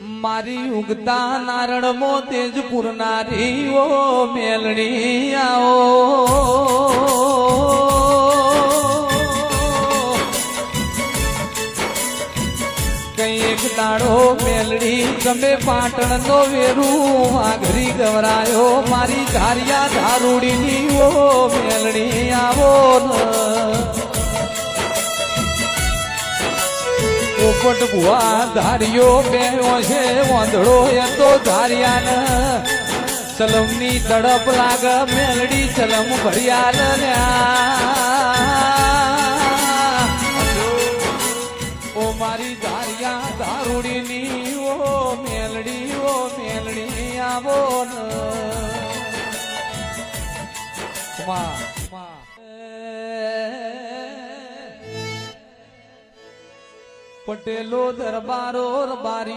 મારી ઉગતા નારણ મો તેજપુર નારી ઓ મેલણી આવો કઈ એક દાડો મેલડી તમે પાટણ નો વેરું વાઘરી ગવરાયો મારી ધારિયા ધારુડીની ઓ મેલણી આવો પોપટ ભુવા ધાર્યો બેહ્યો છે વાંધળો એ તો ધાર્યા ચલમની તડપ લાગ મેલડી ચલમ ભર્યા ઓ મારી ધારિયા ધારુડીની ઓ મેલડી આવો પટેલો દરબારો બારી